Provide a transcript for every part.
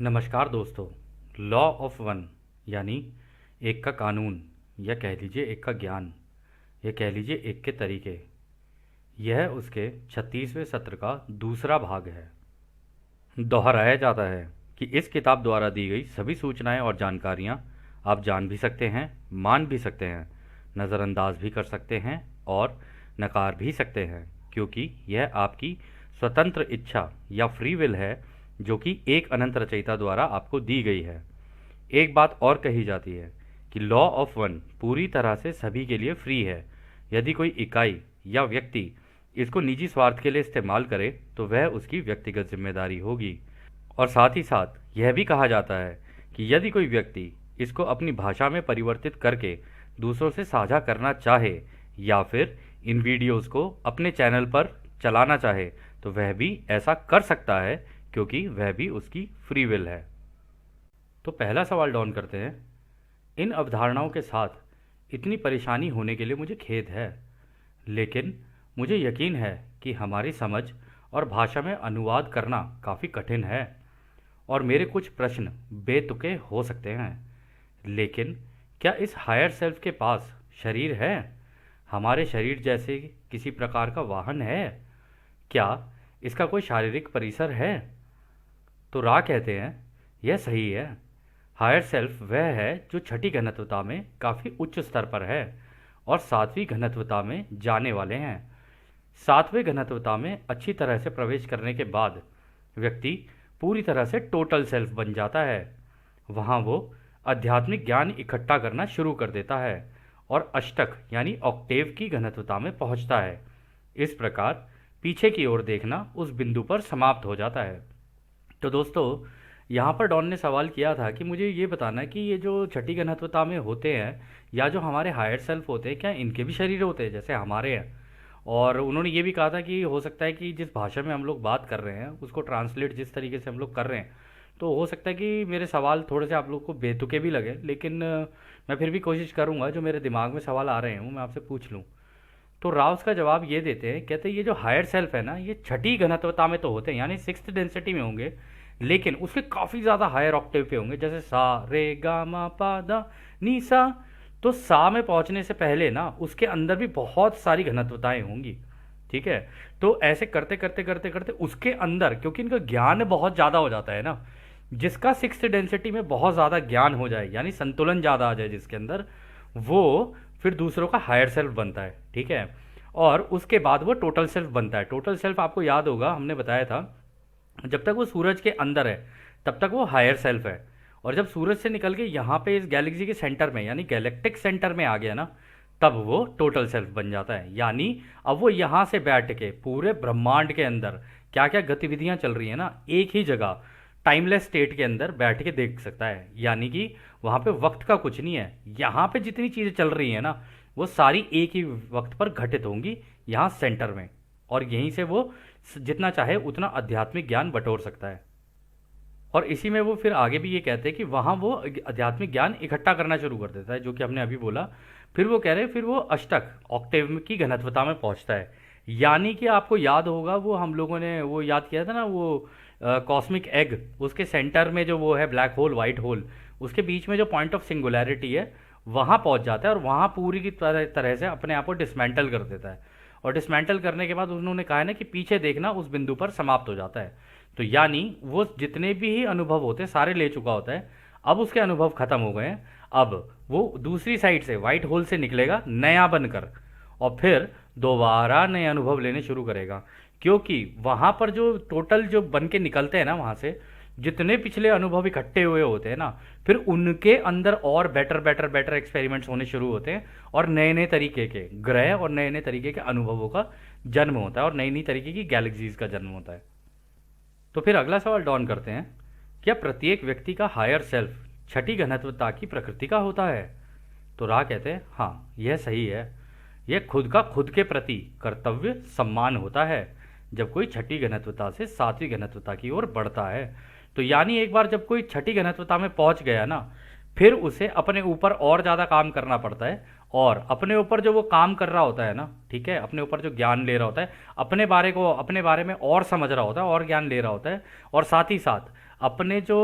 नमस्कार दोस्तों। Law of one यानी एक का कानून, या कह लीजिए एक का ज्ञान, या कह लीजिए एक के तरीके, यह उसके 36वें सत्र का दूसरा भाग है। दोहराया जाता है कि इस किताब द्वारा दी गई सभी सूचनाएं और जानकारियां आप जान भी सकते हैं, मान भी सकते हैं, नज़रअंदाज भी कर सकते हैं और नकार भी सकते हैं, क्योंकि यह आपकी स्वतंत्र इच्छा या फ्री विल है, जो कि एक अनंत रचयिता द्वारा आपको दी गई है। एक बात और कही जाती है कि लॉ ऑफ वन पूरी तरह से सभी के लिए फ्री है। यदि कोई इकाई या व्यक्ति इसको निजी स्वार्थ के लिए इस्तेमाल करे तो वह उसकी व्यक्तिगत जिम्मेदारी होगी। और साथ ही साथ यह भी कहा जाता है कि यदि कोई व्यक्ति इसको अपनी भाषा में परिवर्तित करके दूसरों से साझा करना चाहे या फिर इन वीडियोस को अपने चैनल पर चलाना चाहे तो वह भी ऐसा कर सकता है, क्योंकि वह भी उसकी फ्री विल है। तो पहला सवाल डाउन करते हैं। इन अवधारणाओं के साथ इतनी परेशानी होने के लिए मुझे खेद है, लेकिन मुझे यकीन है कि हमारी समझ और भाषा में अनुवाद करना काफ़ी कठिन है और मेरे कुछ प्रश्न बेतुके हो सकते हैं। लेकिन क्या इस हायर सेल्फ के पास शरीर है? हमारे शरीर जैसे किसी प्रकार का वाहन है? क्या इसका कोई शारीरिक परिसर है? तो रा कहते हैं यह सही है। हायर सेल्फ वह है जो छठी घनत्वता में काफ़ी उच्च स्तर पर है और सातवीं घनत्वता में जाने वाले हैं। सातवें घनत्वता में अच्छी तरह से प्रवेश करने के बाद व्यक्ति पूरी तरह से टोटल सेल्फ बन जाता है। वहाँ वो आध्यात्मिक ज्ञान इकट्ठा करना शुरू कर देता है और अष्टक यानी ऑक्टेव की घनत्वता में पहुँचता है। इस प्रकार पीछे की ओर देखना उस बिंदु पर समाप्त हो जाता है। तो दोस्तों, यहाँ पर डॉन ने सवाल किया था कि मुझे ये बताना है कि ये जो छठी घनत्वता में होते हैं या जो हमारे हायर सेल्फ होते हैं, क्या इनके भी शरीर होते हैं जैसे हमारे हैं? और उन्होंने ये भी कहा था कि हो सकता है कि जिस भाषा में हम लोग बात कर रहे हैं उसको ट्रांसलेट जिस तरीके से हम लोग कर रहे हैं, तो हो सकता है कि मेरे सवाल थोड़े से आप लोग को बेतुके भी लगे, लेकिन मैं फिर भी कोशिश करूँगा जो मेरे दिमाग में सवाल आ रहे हैं वो मैं आपसे पूछ लूँ। तो राउस का जवाब ये देते हैं, कहते हैं ये जो हायर सेल्फ है ना, ये छठी घनत्वता में तो होते हैं यानी सिक्स्थ डेंसिटी में होंगे, लेकिन उसके काफ़ी ज़्यादा हायर ऑक्टेव पे होंगे, जैसे सा रे गा मा पा दा नी सा। तो सा में पहुंचने से पहले ना उसके अंदर भी बहुत सारी घनत्वताएं होंगी। ठीक है। तो ऐसे करते करते करते करते उसके अंदर, क्योंकि इनका ज्ञान बहुत ज़्यादा हो जाता है ना, जिसका सिक्स्थ डेंसिटी में बहुत ज़्यादा ज्ञान हो जाए यानी संतुलन ज़्यादा आ जाए जिसके अंदर, वो फिर दूसरों का हायर सेल्फ बनता है। ठीक है। और उसके बाद वो टोटल सेल्फ बनता है। टोटल सेल्फ आपको याद होगा, हमने बताया था जब तक वो सूरज के अंदर है तब तक वो हायर सेल्फ है, और जब सूरज से निकल के यहाँ पे इस गैलेक्सी के सेंटर में यानी गैलेक्टिक सेंटर में आ गया ना, तब वो टोटल सेल्फ बन जाता है। यानी अब वो यहाँ से बैठ के पूरे ब्रह्मांड के अंदर क्या क्या गतिविधियाँ चल रही है ना, एक ही जगह टाइमलेस स्टेट के अंदर बैठ के देख सकता है। यानी कि वहाँ पे वक्त का कुछ नहीं है। यहाँ पे जितनी चीज़ें चल रही है ना, वो सारी एक ही वक्त पर घटित होंगी यहाँ सेंटर में, और यहीं से वो जितना चाहे उतना आध्यात्मिक ज्ञान बटोर सकता है। और इसी में वो फिर आगे भी ये कहते हैं कि वहाँ वो आध्यात्मिक ज्ञान इकट्ठा करना शुरू कर देता है, जो कि हमने अभी बोला। फिर वो कह रहे हैं फिर वो अष्टक ऑक्टेव की घनत्वता में पहुँचता है। यानी कि आपको याद होगा, वो हम लोगों ने वो याद किया था ना, वो कॉस्मिक एग, उसके सेंटर में जो वो है ब्लैक होल, वाइट होल, उसके बीच में जो पॉइंट ऑफ सिंगुलैरिटी है वहाँ पहुँच जाता है और वहाँ पूरी की तरह से अपने आप को डिसमेंटल कर देता है। और डिसमेंटल करने के बाद उन्होंने कहा है ना कि पीछे देखना उस बिंदु पर समाप्त हो जाता है। तो यानी वो जितने भी अनुभव होते हैं सारे ले चुका होता है। अब उसके अनुभव खत्म हो गए हैं। अब वो दूसरी साइड से व्हाइट होल से निकलेगा नया बनकर, और फिर दोबारा नए अनुभव लेने शुरू करेगा, क्योंकि वहाँ पर जो टोटल जो बन के निकलते हैं ना, वहाँ से जितने पिछले अनुभव इकट्ठे हुए होते हैं ना, फिर उनके अंदर और बेटर बेटर बेटर एक्सपेरिमेंट्स होने शुरू होते हैं और नए नए तरीके के ग्रह और नए नए तरीके के अनुभवों का जन्म होता है और नई नई तरीके की गैलेक्सीज का जन्म होता है। तो फिर अगला सवाल डॉन करते हैं, क्या प्रत्येक व्यक्ति का हायर सेल्फ छठी घनत्वता की प्रकृति का होता है? तो रा कहते हैं हाँ, यह सही है। यह खुद का खुद के प्रति कर्तव्य सम्मान होता है जब कोई छठी घनत्वता से सातवीं घनत्वता की ओर बढ़ता है। तो यानी एक बार जब कोई छठी घनत्वता में पहुंच गया ना, फिर उसे अपने ऊपर और ज़्यादा काम करना पड़ता है और अपने ऊपर जो वो काम कर रहा होता है ना, ठीक है, अपने ऊपर जो ज्ञान ले रहा होता है, अपने बारे में और समझ रहा होता है और ज्ञान ले रहा होता है, और साथ ही साथ अपने जो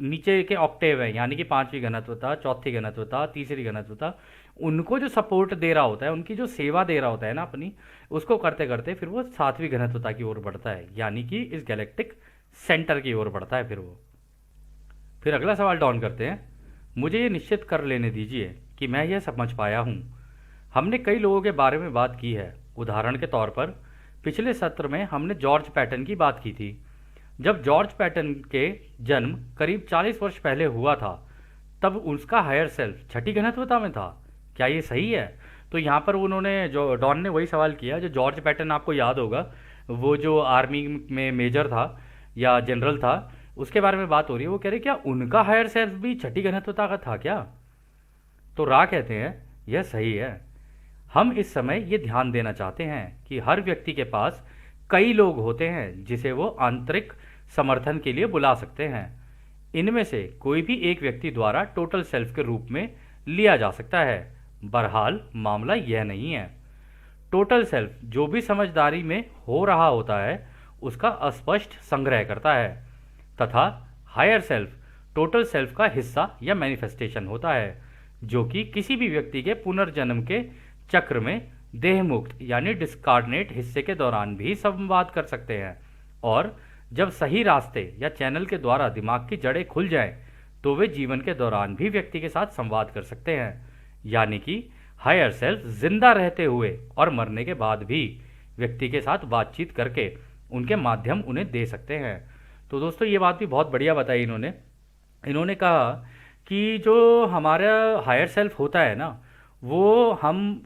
नीचे के ऑक्टेव हैं, यानी कि पांचवी घनत्वता, चौथी घनत्वता, तीसरी घनत्वता, उनको जो सपोर्ट दे रहा होता है, उनकी जो सेवा दे रहा होता है ना अपनी, उसको करते करते फिर वो सातवीं घनत्वता की ओर बढ़ता है, यानी कि इस गैलेक्टिक सेंटर की ओर बढ़ता है। फिर अगला सवाल डाउन करते हैं। मुझे ये निश्चित कर लेने दीजिए कि मैं यह समझ पाया हूँ। हमने कई लोगों के बारे में बात की है। उदाहरण के तौर पर पिछले सत्र में हमने जॉर्ज पैटन की बात की थी। जब जॉर्ज पैटन के जन्म करीब 40 वर्ष पहले हुआ था, तब उसका हायर सेल्फ छठी घनत्वता में था। क्या ये सही है? तो यहाँ पर उन्होंने, जो डॉन ने वही सवाल किया जो जॉर्ज पैटन, आपको याद होगा, वो जो आर्मी में मेजर था या जनरल था, उसके बारे में बात हो रही है। वो कह रहे क्या उनका हायर सेल्फ भी छठी घनत्वता का था क्या? तो रा कहते हैं यह सही है। हम इस समय ये ध्यान देना चाहते हैं कि हर व्यक्ति के पास कई लोग होते हैं जिसे वो आंतरिक समर्थन के लिए बुला सकते हैं। इनमें से कोई भी एक व्यक्ति द्वारा टोटल सेल्फ के रूप में लिया जा सकता है। बहरहाल मामला यह नहीं है। टोटल सेल्फ जो भी समझदारी में हो रहा होता है उसका अस्पष्ट संग्रह करता है, तथा हायर सेल्फ टोटल सेल्फ का हिस्सा या मैनिफेस्टेशन होता है, जो कि किसी भी व्यक्ति के पुनर्जन्म के चक्र में देह मुक्त यानी डिस्कार्नेट हिस्से के दौरान भी संवाद कर सकते हैं। और जब सही रास्ते या चैनल के द्वारा दिमाग की जड़ें खुल जाएं, तो वे जीवन के दौरान भी व्यक्ति के साथ संवाद कर सकते हैं, यानी कि हायर सेल्फ जिंदा रहते हुए और मरने के बाद भी व्यक्ति के साथ बातचीत करके उनके माध्यम उन्हें दे सकते हैं। तो दोस्तों ये बात भी बहुत बढ़िया बताई इन्होंने। इन्होंने कहा कि जो हमारा हायर सेल्फ होता है ना, वो हम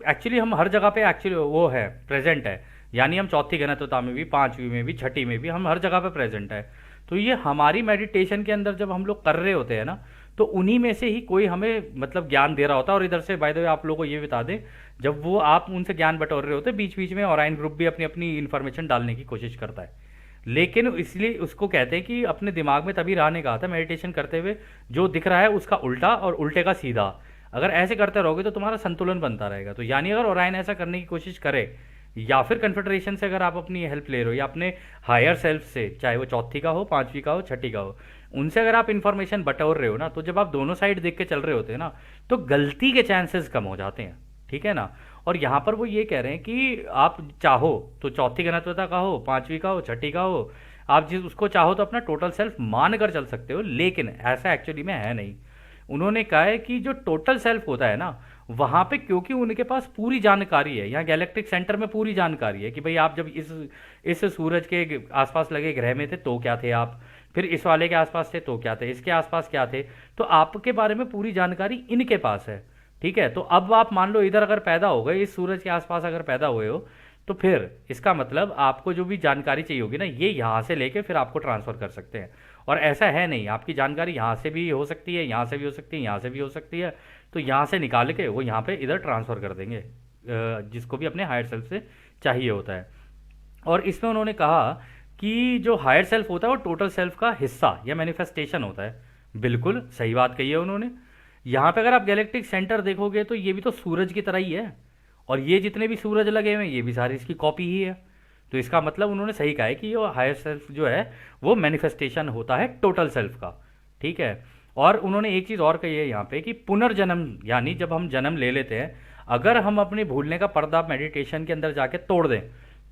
हर जगह पे एक्चुअली वो है, प्रेजेंट है। यानी हम चौथी घनत्वता में भी, पांचवी में भी, छठी में भी, हम हर जगह पे प्रेजेंट है। तो ये हमारी मेडिटेशन के अंदर जब हम लोग कर रहे होते हैं ना, तो उन्हीं में से ही कोई हमें मतलब ज्ञान दे रहा होता है। और इधर से बाय द वे आप लोगों को ये बता दें, जब वो आप उनसे ज्ञान बटोर रहे होते हैं, बीच बीच में ऑराइन ग्रुप भी अपनी अपनी इन्फॉर्मेशन डालने की कोशिश करता है। लेकिन इसलिए उसको कहते हैं कि अपने दिमाग में, तभी राह ने कहा था मेडिटेशन करते हुए, जो दिख रहा है उसका उल्टा और उल्टे का सीधा, अगर ऐसे करते रहोगे तो तुम्हारा संतुलन बनता रहेगा। तो यानी अगर ओरायन ऐसा करने की कोशिश करे, या फिर कन्फेडरेशन से अगर आप अपनी हेल्प ले रहे हो, या अपने हायर सेल्फ से, चाहे वो चौथी का हो, पांचवी का हो, छठी का हो, उनसे अगर आप इन्फॉर्मेशन बटोर रहे हो ना, तो जब आप दोनों साइड देख के चल रहे होते हैं ना, तो गलती के चांसेस कम हो जाते हैं। ठीक है ना? और यहाँ पर वो ये कह रहे हैं कि आप चाहो तो चौथी घनत्वता का हो, पांचवी का हो, छठी का हो, आप जिस उसको चाहो तो अपना टोटल सेल्फ मान कर चल सकते हो, लेकिन ऐसा एक्चुअली में है नहीं। उन्होंने कहा है कि जो टोटल सेल्फ होता है ना, वहाँ पे क्योंकि उनके पास पूरी जानकारी है, यहाँ गैलेक्टिक सेंटर में पूरी जानकारी है कि भाई आप जब इस सूरज के आसपास लगे ग्रह में थे तो क्या थे आप, फिर इस वाले के आसपास थे तो क्या थे, इसके आसपास क्या थे, तो आपके बारे में पूरी जानकारी इनके पास है। ठीक है? तो अब आप मान लो इधर अगर पैदा हो गए, इस सूरज के आसपास अगर पैदा हुए हो, तो फिर इसका मतलब आपको जो भी जानकारी चाहिए होगी ना, ये यहाँ से लेके फिर आपको ट्रांसफ़र कर सकते हैं। और ऐसा है नहीं, आपकी जानकारी यहाँ से भी हो सकती है, यहाँ से भी हो सकती है, यहाँ से भी हो सकती है, तो यहाँ से निकाल के वो यहाँ पे इधर ट्रांसफ़र कर देंगे, जिसको भी अपने हायर सेल्फ से चाहिए होता है। और इसमें उन्होंने कहा कि जो हायर सेल्फ होता है वो टोटल सेल्फ का हिस्सा या मैनिफेस्टेशन होता है। बिल्कुल सही बात कही है उन्होंने। यहाँ पे अगर आप गैलेक्टिक सेंटर देखोगे तो ये भी तो सूरज की तरह ही है, और ये जितने भी सूरज लगे हुए हैं ये भी सारी इसकी कॉपी ही है। तो इसका मतलब उन्होंने सही कहा है कि ये हायर सेल्फ जो है वो मैनिफेस्टेशन होता है टोटल सेल्फ का। ठीक है? और उन्होंने एक चीज़ और कही है यहाँ पे कि पुनर्जन्म, यानी जब हम जन्म ले लेते हैं, अगर हम अपने भूलने का पर्दा मेडिटेशन के अंदर जाके तोड़ दें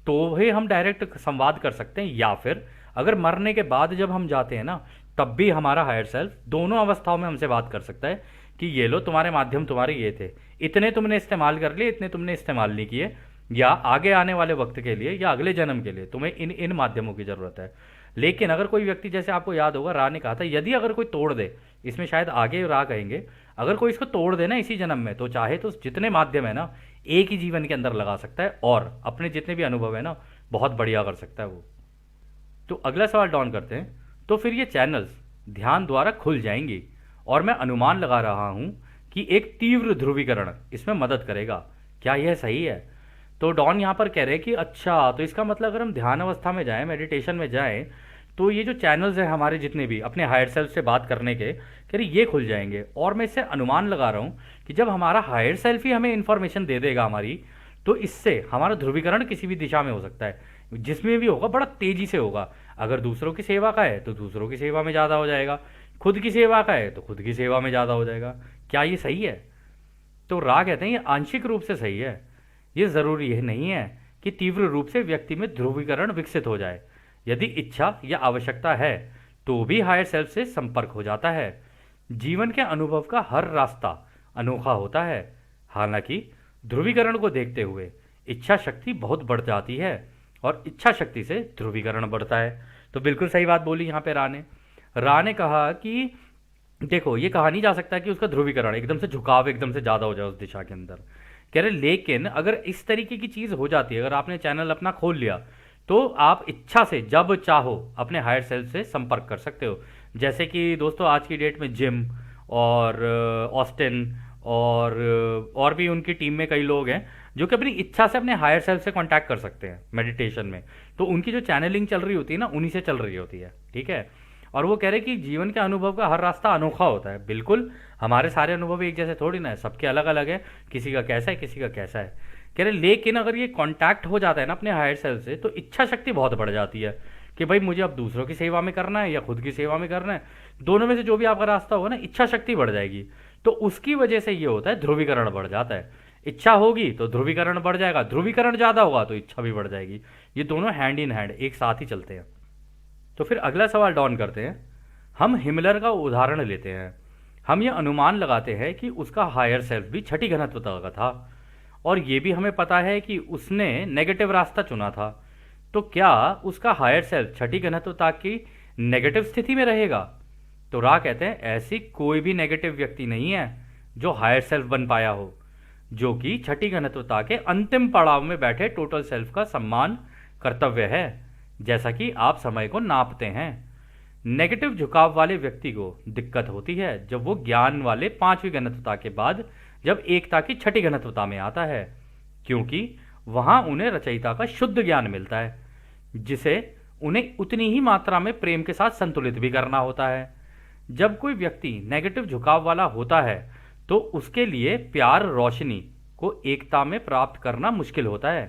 तो ही हम डायरेक्ट संवाद कर सकते हैं, या फिर अगर मरने के बाद जब हम जाते हैं ना, तब भी हमारा हायर सेल्फ दोनों अवस्थाओं में हमसे बात कर सकता है कि ये लो तुम्हारे माध्यम तुम्हारे ये थे, इतने तुमने इस्तेमाल कर लिए, इतने तुमने इस्तेमाल नहीं किए, या आगे आने वाले वक्त के लिए या अगले जन्म के लिए तुम्हें इन इन माध्यमों की ज़रूरत है। लेकिन अगर कोई व्यक्ति, जैसे आपको याद होगा रा ने कहा था, यदि अगर कोई तोड़ दे, इसमें शायद आगे रा कहेंगे, अगर कोई इसको तोड़ दे ना इसी जन्म में, तो चाहे तो जितने माध्यम है ना एक ही जीवन के अंदर लगा सकता है और अपने जितने भी अनुभव है ना बहुत बढ़िया कर सकता है वो। तो अगला सवाल डाउन करते हैं। तो फिर ये चैनल्स ध्यान द्वारा खुल जाएंगी, और मैं अनुमान लगा रहा हूँ कि एक तीव्र ध्रुवीकरण इसमें मदद करेगा। क्या यह सही है? तो डॉन यहाँ पर कह रहे हैं कि अच्छा, तो इसका मतलब अगर हम ध्यान अवस्था में जाएं, मेडिटेशन में जाएं, तो ये जो चैनल्स हैं हमारे जितने भी अपने हायर सेल्फ से बात करने के, कह रही ये खुल जाएंगे। और मैं इससे अनुमान लगा रहा हूँ कि जब हमारा हायर सेल्फ ही हमें इन्फॉर्मेशन दे देगा हमारी, तो इससे हमारा ध्रुवीकरण किसी भी दिशा में हो सकता है, जिसमें भी होगा बड़ा तेजी से होगा। अगर दूसरों की सेवा का है तो दूसरों की सेवा में ज़्यादा हो जाएगा, खुद की सेवा का है तो खुद की सेवा में ज़्यादा हो जाएगा। क्या ये सही है? तो रा कहते हैं ये आंशिक रूप से सही है। ये ज़रूरी यह नहीं है कि तीव्र रूप से व्यक्ति में ध्रुवीकरण विकसित हो जाए। यदि इच्छा या आवश्यकता है तो भी हायर सेल्फ से संपर्क हो जाता है। जीवन के अनुभव का हर रास्ता अनोखा होता है। हालांकि ध्रुवीकरण को देखते हुए इच्छा शक्ति बहुत बढ़ जाती है और इच्छा शक्ति से ध्रुवीकरण बढ़ता है। तो बिल्कुल सही बात बोली यहाँ पे रा ने कहा कि देखो ये कहा नहीं जा सकता कि उसका ध्रुवीकरण एकदम से झुकाव एकदम से ज़्यादा हो जाए उस दिशा के अंदर। कह रहे लेकिन अगर इस तरीके की चीज़ हो जाती है, अगर आपने चैनल अपना खोल लिया, तो आप इच्छा से जब चाहो अपने हायर सेल्फ से संपर्क कर सकते हो। जैसे कि दोस्तों आज की डेट में जिम और ऑस्टिन और भी उनकी टीम में कई लोग हैं जो कि अपनी इच्छा से अपने हायर सेल्फ से कांटेक्ट कर सकते हैं मेडिटेशन में। तो उनकी जो चैनलिंग चल रही होती है ना, उन्हीं से चल रही होती है, ठीक है। और वो कह रहे कि जीवन के अनुभव का हर रास्ता अनोखा होता है। बिल्कुल, हमारे सारे अनुभव एक जैसे थोड़ी ना है, सबके अलग अलग है, किसी का कैसा है किसी का कैसा है। कह रहे लेकिन अगर ये कांटेक्ट हो जाता है ना अपने हायर सेल्फ से, तो इच्छा शक्ति बहुत बढ़ जाती है कि भाई मुझे अब दूसरों की सेवा में करना है या खुद की सेवा में करना है, दोनों में से जो भी आपका रास्ता होगा ना, इच्छा शक्ति बढ़ जाएगी। तो उसकी वजह से ये होता है ध्रुवीकरण बढ़ जाता है। इच्छा होगी तो ध्रुवीकरण बढ़ जाएगा, ध्रुवीकरण ज़्यादा होगा तो इच्छा भी बढ़ जाएगी। ये दोनों हैंड इन हैंड एक साथ ही चलते हैं। तो फिर अगला सवाल डॉन करते हैं। हम हिमलर का उदाहरण लेते हैं। हम ये अनुमान लगाते हैं कि उसका हायर सेल्फ भी छठी घनत्वता का था और ये भी हमें पता है कि उसने नेगेटिव रास्ता चुना था। तो क्या उसका हायर सेल्फ छठी घनत्वता की नेगेटिव स्थिति में रहेगा? तो रा कहते हैं ऐसी कोई भी नेगेटिव व्यक्ति नहीं है जो हायर सेल्फ बन पाया हो, जो कि छठी घनत्वता के अंतिम पड़ाव में बैठे टोटल सेल्फ का सम्मान कर्तव्य है, जैसा कि आप समय को नापते हैं। नेगेटिव झुकाव वाले व्यक्ति को दिक्कत होती है जब वो ज्ञान वाले पांचवी घनत्वता के बाद जब एकता की छठी घनत्वता में आता है, क्योंकि वहां उन्हें रचयिता का शुद्ध ज्ञान मिलता है, जिसे उन्हें उतनी ही मात्रा में प्रेम के साथ संतुलित भी करना होता है। जब कोई व्यक्ति नेगेटिव झुकाव वाला होता है तो उसके लिए प्यार रोशनी को एकता में प्राप्त करना मुश्किल होता है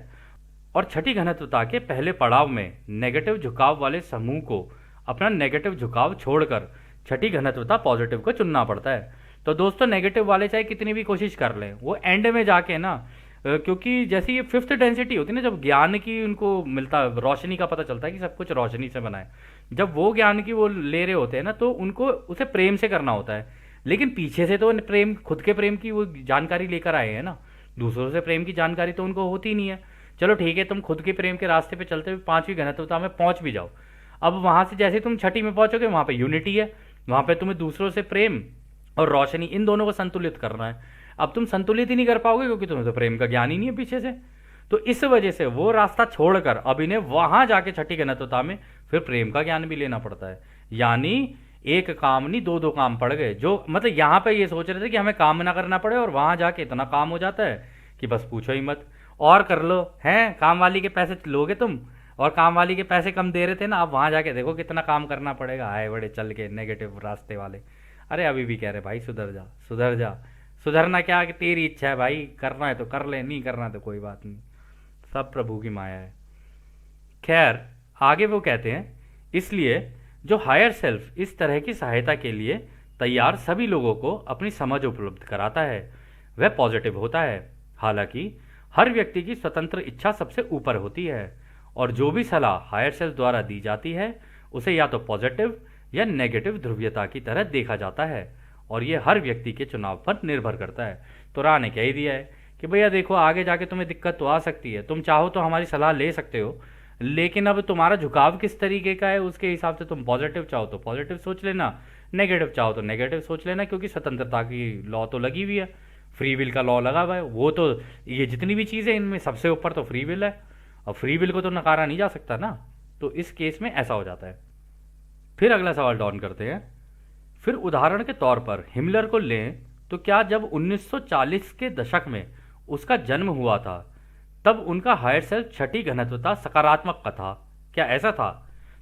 और छठी घनत्वता के पहले पड़ाव में नेगेटिव झुकाव वाले समूह को अपना नेगेटिव झुकाव छोड़कर छठी घनत्वता पॉजिटिव को चुनना पड़ता है। तो दोस्तों नेगेटिव वाले चाहे कितनी भी कोशिश कर लें, वो एंड में जाके ना, क्योंकि जैसे ये फिफ्थ डेंसिटी होती है ना, जब ज्ञान की उनको मिलता है, रोशनी का पता चलता है कि सब कुछ रोशनी से बना है, जब वो ज्ञान की वो ले रहे होते हैं ना, तो उनको उसे प्रेम से करना होता है। लेकिन पीछे से तो प्रेम, खुद के प्रेम की वो जानकारी लेकर आए हैं ना, दूसरों से प्रेम की जानकारी तो उनको होती नहीं है। चलो ठीक है, तुम खुद के प्रेम के रास्ते पे चलते हुए पांचवी घनत्वता में पहुंच भी जाओ। अब वहां से जैसे तुम छठी में पहुंचोगे, वहां पे यूनिटी है, वहां पे तुम्हें दूसरों से प्रेम और रोशनी इन दोनों को संतुलित करना है। अब तुम संतुलित ही नहीं कर पाओगे क्योंकि तुम्हें तो प्रेम का ज्ञान ही नहीं है पीछे से। तो इस वजह से वो रास्ता छोड़कर अब इन्हें वहां जाके छठी घनत्वता में फिर प्रेम का ज्ञान भी लेना पड़ता है। यानी एक काम नहीं, दो दो काम पड़ गए। जो मतलब यहाँ पे ये सोच रहे थे कि हमें काम ना करना पड़े, और वहां जाके इतना काम हो जाता है कि बस पूछो ही मत। और कर लो, हैं काम वाली के पैसे लोगे तुम, और काम वाली के पैसे कम दे रहे थे ना, अब वहां जाके देखो कितना काम करना पड़ेगा। आए बड़े चल के नेगेटिव रास्ते वाले, अरे अभी भी कह रहे भाई सुधर जा सुधर जा। सुधरना क्या कि तेरी इच्छा है भाई, करना है तो कर ले, नहीं करना तो कोई बात नहीं, सब प्रभु की माया है। खैर आगे वो कहते हैं, इसलिए जो हायर सेल्फ इस तरह की सहायता के लिए तैयार सभी लोगों को अपनी समझ उपलब्ध कराता है, वह पॉजिटिव होता है। हालांकि हर व्यक्ति की स्वतंत्र इच्छा सबसे ऊपर होती है और जो भी सलाह हायर सेल्फ द्वारा दी जाती है उसे या तो पॉजिटिव या नेगेटिव ध्रुवीयता की तरह देखा जाता है, और यह हर व्यक्ति के चुनाव पर निर्भर करता है। तो रा ने कह ही दिया है कि भैया देखो आगे जाके तुम्हें दिक्कत तो आ सकती है, तुम चाहो तो हमारी सलाह ले सकते हो, लेकिन अब तुम्हारा झुकाव किस तरीके का है उसके हिसाब से तुम पॉजिटिव चाहो तो पॉजिटिव सोच लेना, नेगेटिव चाहो तो नेगेटिव सोच लेना, क्योंकि स्वतंत्रता की लॉ तो लगी हुई है, फ्री विल का लॉ लगा हुआ है। वो तो ये जितनी भी चीज़ें इनमें सबसे ऊपर तो फ्री विल है, और फ्री विल को तो नकारा नहीं जा सकता ना। तो इस केस में ऐसा हो जाता है। फिर अगला सवाल डॉन करते हैं। फिर उदाहरण के तौर पर हिमलर को लें तो क्या जब 1940 के दशक में उसका जन्म हुआ था तब उनका हायर सेल्फ छठी घनत्वता सकारात्मक का था? क्या ऐसा था?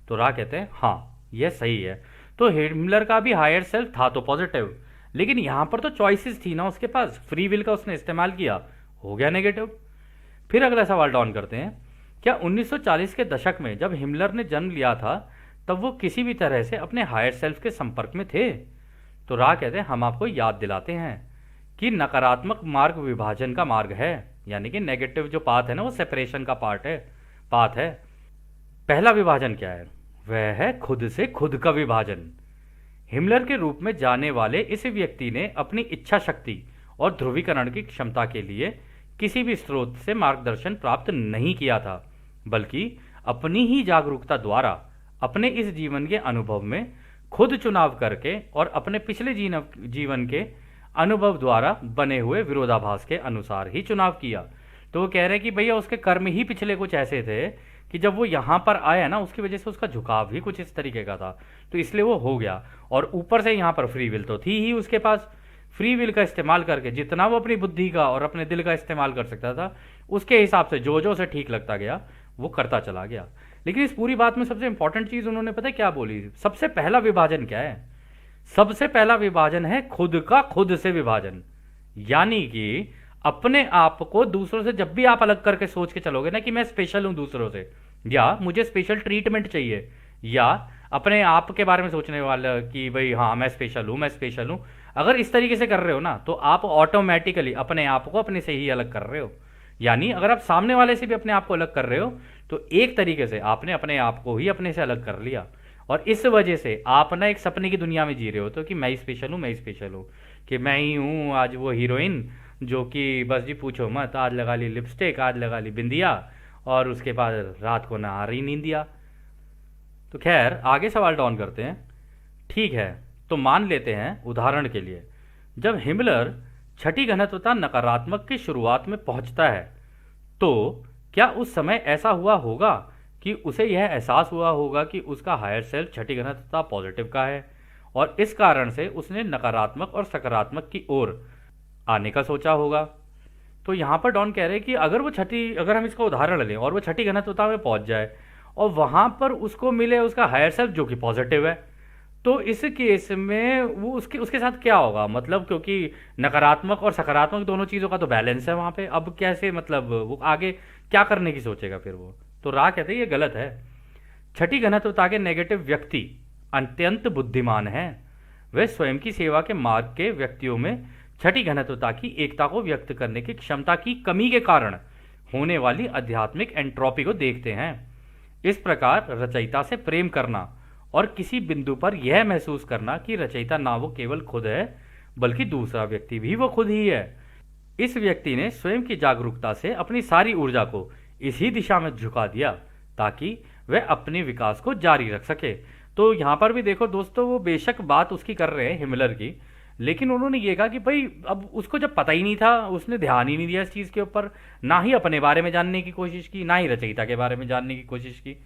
तो रा कहते हैं हाँ यह सही है। तो हिमलर का भी हायर सेल्फ था तो पॉजिटिव, लेकिन यहाँ पर तो चॉइसेस थी ना उसके पास, फ्री विल का उसने इस्तेमाल किया, हो गया नेगेटिव। फिर अगला सवाल डाउन करते हैं, क्या 1940 के दशक में जब हिमलर ने जन्म लिया था तब वो किसी भी तरह से अपने हायर सेल्फ के संपर्क में थे? तो रा कहते हैं हम आपको याद दिलाते हैं कि नकारात्मक मार्ग विभाजन का मार्ग है, यानी कि नेगेटिव जो पाथ है ना वो सेपरेशन का पाथ है। पहला विभाजन क्या है? वह है खुद से खुद का विभाजन। हिमलर के रूप में जाने वाले इस व्यक्ति ने अपनी इच्छा शक्ति और ध्रुवीकरण की क्षमता के लिए किसी भी स्रोत से मार्गदर्शन प्राप्त नहीं किया था, बल्कि अपनी ही जागरूकता द्वारा अपने इस जीवन के अनुभव में खुद चुनाव करके और अपने पिछले जीवन के अनुभव द्वारा बने हुए विरोधाभास के अनुसार ही चुनाव किया। तो वो कह रहे हैं कि भैया उसके कर्म ही पिछले कुछ ऐसे थे कि जब वो यहाँ पर आया ना उसकी वजह से उसका झुकाव ही कुछ इस तरीके का था, तो इसलिए वो हो गया। और ऊपर से यहाँ पर फ्री विल तो थी ही उसके पास, फ्री विल का इस्तेमाल करके जितना वो अपनी बुद्धि का और अपने दिल का इस्तेमाल कर सकता था उसके हिसाब से जो जो उसे ठीक लगता गया वो करता चला गया। लेकिन इस पूरी बात में सबसे इंपॉर्टेंट चीज उन्होंने पता है क्या बोली? सबसे पहला विभाजन क्या है? सबसे पहला विभाजन है खुद का खुद से विभाजन। यानी कि अपने आप को दूसरों से जब भी आप अलग करके सोच के चलोगे ना कि मैं स्पेशल हूं दूसरों से, या मुझे स्पेशल ट्रीटमेंट चाहिए, या अपने आप के बारे में सोचने वाला कि भाई हाँ मैं स्पेशल हूं, मैं स्पेशल हूं, अगर इस तरीके से कर रहे हो ना तो आप ऑटोमेटिकली अपने आप को अपने से ही अलग कर रहे हो। यानी अगर आप सामने वाले से भी अपने आप को अलग कर रहे हो तो एक तरीके से आपने अपने आप को ही अपने से अलग कर लिया, और इस वजह से आप ना एक सपने की दुनिया में जी रहे हो तो कि मैं ही स्पेशल हूँ, मैं ही स्पेशल हूँ, कि मैं ही हूँ आज वो हीरोइन जो कि बस जी पूछो मत, आज लगा ली लिपस्टिक, आज लगा ली बिंदिया और उसके बाद रात को ना आ रही नींदिया। तो खैर आगे सवाल डाउन करते हैं। ठीक है, तो मान लेते हैं उदाहरण के लिए जब हिमलर छठी घनत्वता नकारात्मक की शुरुआत में पहुंचता है तो क्या उस समय ऐसा हुआ होगा कि उसे यह एहसास हुआ होगा कि उसका हायर सेल्फ छठी घनत्वता पॉजिटिव का है और इस कारण से उसने नकारात्मक और सकारात्मक की ओर आने का सोचा होगा? तो यहाँ पर डॉन कह रहे हैं कि अगर हम इसका उदाहरण लें और वो छठी घनत्वता में पहुंच जाए और वहां पर उसको मिले उसका हायर सेल्फ जो कि पॉजिटिव है, तो इस केस में वो उसके उसके साथ क्या होगा? मतलब क्योंकि नकारात्मक और सकारात्मक दोनों चीज़ों का तो बैलेंस है वहाँ पे, अब कैसे मतलब वो आगे क्या करने की सोचेगा फिर वो? तो रा कहते हैं ये गलत है। छठी घनत्वता के नेगेटिव व्यक्ति अत्यंत बुद्धिमान हैं। वे स्वयं की सेवा के मार्ग के व्यक्तियों में छठी घनत्वता की एकता को व्यक्त करने की क्षमता की कमी के कारण होने वाली आध्यात्मिक एंट्रोपी को देखते हैं। इस प्रकार रचयिता से प्रेम करना और किसी बिंदु पर यह महसूस करना कि रचयिता ना वो केवल खुद है बल्कि दूसरा व्यक्ति भी वो खुद ही है, इस व्यक्ति ने स्वयं की जागरूकता से अपनी सारी ऊर्जा को इसी दिशा में झुका दिया ताकि वह अपने विकास को जारी रख सके। तो यहाँ पर भी देखो दोस्तों, वो बेशक बात उसकी कर रहे हैं हिमलर की, लेकिन उन्होंने ये कहा कि भाई अब उसको जब पता ही नहीं था, उसने ध्यान ही नहीं दिया इस चीज़ के ऊपर, ना ही अपने बारे में जानने की कोशिश की, ना ही रचयिता के बारे में जानने की कोशिश की।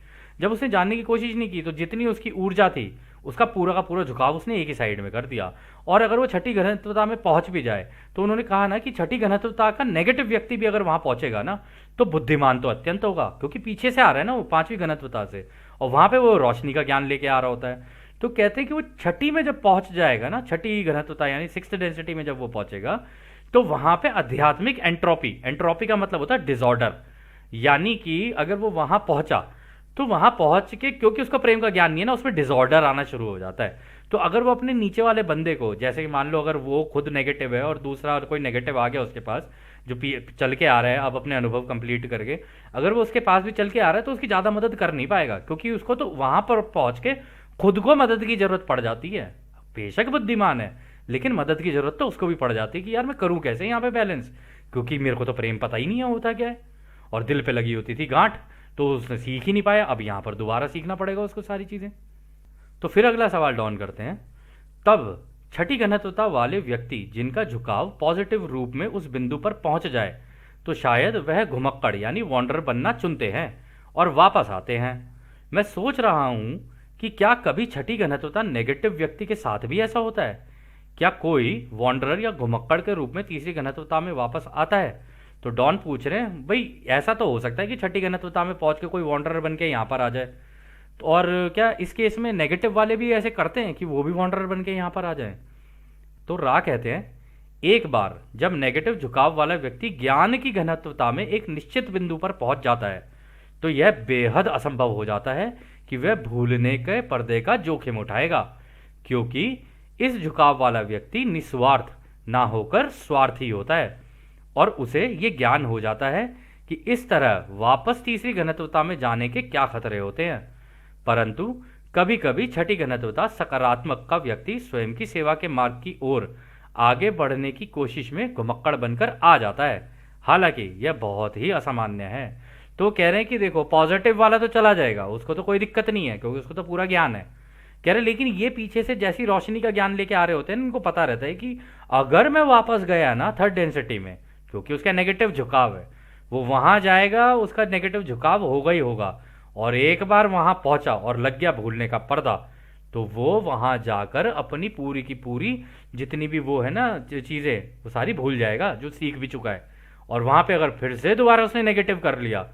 जब उसने जानने की कोशिश नहीं की तो जितनी उसकी ऊर्जा थी उसका पूरा का पूरा झुकाव उसने एक ही साइड में कर दिया। और अगर वो छठी घनत्वता में पहुंच भी जाए तो उन्होंने कहा ना कि छठी घनत्वता का नेगेटिव व्यक्ति भी अगर वहां पहुंचेगा ना तो बुद्धिमान तो अत्यंत होगा, क्योंकि पीछे से आ रहा है ना वो पांचवी घनत्वता से, और वहां पे वो रोशनी का ज्ञान लेके आ रहा होता है। तो कहते हैं कि वो छठी में जब पहुंच जाएगा ना, छठी घनत्वता यानी सिक्स्थ डेंसिटी में जब वो पहुंचेगा तो वहां पे आध्यात्मिक एंट्रोपी का मतलब होता है डिसऑर्डर, यानी कि अगर वो वहां पहुंचा तो वहां पहुंच के क्योंकि उसका प्रेम का ज्ञान नहीं है ना, उसमें डिसऑर्डर आना शुरू हो जाता है। तो अगर वो अपने नीचे वाले बंदे को, जैसे कि मान लो अगर वो खुद नेगेटिव है और दूसरा और कोई नेगेटिव आ गया उसके पास जो चल के आ रहा है अब अपने अनुभव कंप्लीट करके, अगर वो उसके पास भी चल के आ रहा है तो उसकी ज़्यादा मदद कर नहीं पाएगा, क्योंकि उसको तो वहां पर पहुंच के खुद को मदद की जरूरत पड़ जाती है। बेशक बुद्धिमान है लेकिन मदद की जरूरत तो उसको भी पड़ जाती है कि यार मैं करूं कैसे यहाँ पे बैलेंस, क्योंकि मेरे को तो प्रेम पता ही नहीं है होता क्या है, और दिल पे लगी होती थी गांठ, तो उसने सीख ही नहीं पाया, अब यहाँ पर दोबारा सीखना पड़ेगा उसको सारी चीज़ें। तो फिर अगला सवाल डाउन करते हैं। तब छठी घनत्वता वाले व्यक्ति जिनका झुकाव पॉजिटिव रूप में उस बिंदु पर पहुंच जाए तो शायद वह घुमक्कड़ यानी वॉन्डर बनना चुनते हैं और वापस आते हैं। मैं सोच रहा हूं कि क्या कभी छठी घनत्वता नेगेटिव व्यक्ति के साथ भी ऐसा होता है? क्या कोई वॉन्डरर या घुमक्कड़ के रूप में तीसरी घनत्वता में वापस आता है? तो डॉन पूछ रहे हैं भाई ऐसा तो हो सकता है कि छठी घनत्वता में पहुंच के कोई वॉन्डरर बन के यहाँ पर आ जाए। और क्या इस केस में नेगेटिव वाले भी ऐसे करते हैं कि वो भी वॉन्डरर बन के यहाँ पर आ जाएं? तो रा कहते हैं, एक बार जब नेगेटिव झुकाव वाला व्यक्ति ज्ञान की घनत्वता में एक निश्चित बिंदु पर पहुंच जाता है तो यह बेहद असंभव हो जाता है कि वह भूलने के पर्दे का जोखिम उठाएगा, क्योंकि इस झुकाव वाला व्यक्ति निस्वार्थ ना होकर स्वार्थी होता है और उसे ये ज्ञान हो जाता है कि इस तरह वापस तीसरी घनत्वता में जाने के क्या खतरे होते हैं। परंतु कभी कभी छठी घनत्वता सकारात्मक का व्यक्ति स्वयं की सेवा के मार्ग की ओर आगे बढ़ने की कोशिश में घुमक्कड़ बनकर आ जाता है। हालांकि यह बहुत ही असामान्य है। तो कह रहे हैं कि देखो, पॉजिटिव वाला तो चला जाएगा, उसको तो कोई दिक्कत नहीं है क्योंकि उसको तो पूरा ज्ञान है। कह रहे लेकिन ये पीछे से जैसी रोशनी का ज्ञान लेके आ रहे होते हैं, इनको पता रहता है कि अगर मैं वापस गया ना थर्ड डेंसिटी में, क्योंकि उसका नेगेटिव झुकाव है, वो वहां जाएगा, उसका नेगेटिव झुकाव होगा ही होगा। और एक बार वहां पहुंचा और लग गया भूलने का पर्दा, तो वो वहां जाकर अपनी पूरी की पूरी जितनी भी वो है ना चीजें, वो सारी भूल जाएगा जो सीख भी चुका है। और वहां पे अगर फिर से दोबारा उसने नेगेटिव कर लिया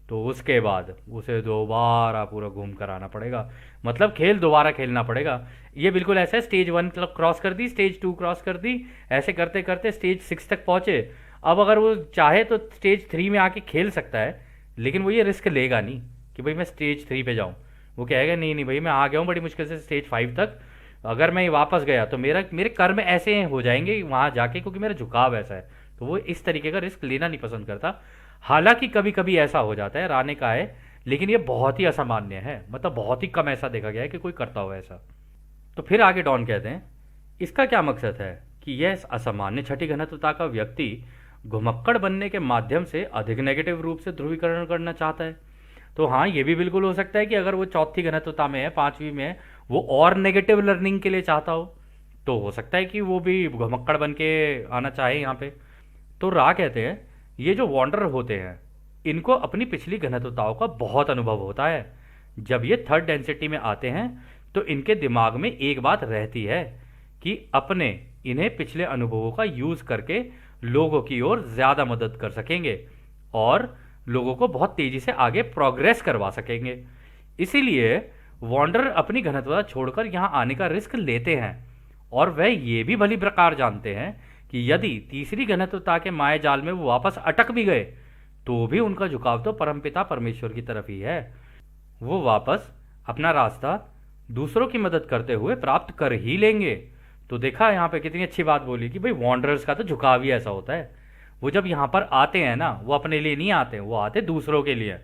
तो उसके बाद उसे दोबारा पूरा घूम कर आना पड़ेगा, मतलब खेल दोबारा खेलना पड़ेगा। ये बिल्कुल ऐसा है, स्टेज 1 क्रॉस कर दी, स्टेज 2 क्रॉस कर दी, ऐसे करते करते स्टेज 6 तक पहुंचे। अब अगर वो चाहे तो स्टेज 3 में आके खेल सकता है, लेकिन वो ये रिस्क लेगा नहीं कि भाई मैं स्टेज 3 पे जाऊं। वो कहेगा नहीं नहीं भाई, मैं आ गया हूँ बड़ी मुश्किल से स्टेज 5 तक, अगर मैं वापस गया तो मेरे कर्म ऐसे हो जाएंगे वहां जाके, क्योंकि मेरा झुकाव ऐसा है। तो वो इस तरीके का रिस्क लेना नहीं पसंद करता। हालांकि कभी कभी ऐसा हो जाता है, राने का है, लेकिन ये बहुत ही असामान्य है, मतलब बहुत ही कम ऐसा देखा गया है कि कोई करता हो ऐसा। तो फिर आगे डॉन कहते हैं, इसका क्या मकसद है कि यह असामान्य छठी घनत्वता का व्यक्ति घुमक्कड़ बनने के माध्यम से अधिक नेगेटिव रूप से ध्रुवीकरण करना चाहता है। तो हाँ, ये भी बिल्कुल हो सकता है कि अगर वो चौथी घनत्वता में है, 5वीं में है, वो और नेगेटिव लर्निंग के लिए चाहता हो, तो हो सकता है कि वो भी घुमक्कड़ बन के आना चाहे यहाँ पे। तो रा कहते हैं, ये जो वॉन्डर होते हैं इनको अपनी पिछली घनत्वताओं का बहुत अनुभव होता है। जब ये थर्ड डेंसिटी में आते हैं तो इनके दिमाग में एक बात रहती है कि अपने इन्हें पिछले अनुभवों का यूज करके लोगों की ओर ज्यादा मदद कर सकेंगे और लोगों को बहुत तेजी से आगे प्रोग्रेस करवा सकेंगे। इसीलिए वॉन्डर अपनी घनत्वता छोड़कर यहां आने का रिस्क लेते हैं और वह ये भी भली प्रकार जानते हैं कि यदि तीसरी घनत्वता के माया जाल में वो वापस अटक भी गए तो भी उनका झुकाव तो परमपिता परमेश्वर की तरफ ही है। वो वापस अपना रास्ता दूसरों की मदद करते हुए प्राप्त कर ही लेंगे। तो देखा यहाँ पे कितनी अच्छी बात बोली कि भाई वॉन्डरर्स का तो झुकाव ही ऐसा होता है। वो जब यहाँ पर आते हैं ना, वो अपने लिए नहीं आते, वो आते दूसरों के लिए,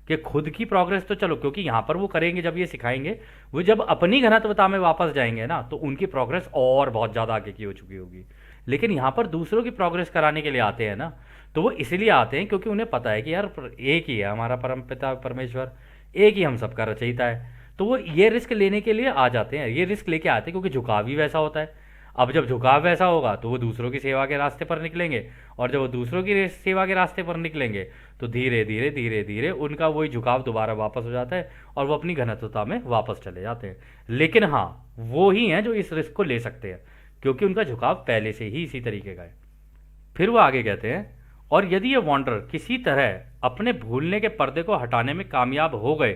कि खुद की प्रोग्रेस तो चलो, क्योंकि यहाँ पर वो करेंगे जब ये सिखाएंगे, वो जब अपनी घनत्वता में वापस जाएंगे ना तो उनकी प्रोग्रेस और बहुत ज़्यादा आगे की हो चुकी होगी। लेकिन यहाँ पर दूसरों की प्रोग्रेस कराने के लिए आते हैं ना, तो वो इसलिए आते हैं क्योंकि उन्हें पता है कि यार एक ही है हमारा परमपिता परमेश्वर, एक ही हम सबका रचयिता है। तो वो ये रिस्क लेने के लिए आ जाते हैं, ये रिस्क लेके आते हैं क्योंकि झुकाव ही वैसा होता है। अब जब झुकाव वैसा होगा तो वो दूसरों की सेवा के रास्ते पर निकलेंगे, और जब वो दूसरों की सेवा के रास्ते पर निकलेंगे तो धीरे धीरे धीरे धीरे उनका वही झुकाव दोबारा वापस हो जाता है और वो अपनी घनत्वता में वापस चले जाते हैं। लेकिन हाँ, वो ही हैं जो इस रिस्क को ले सकते हैं क्योंकि उनका झुकाव पहले से ही इसी तरीके का है। फिर वो आगे कहते हैं, और यदि ये वॉन्डर किसी तरह अपने भूलने के पर्दे को हटाने में कामयाब हो गए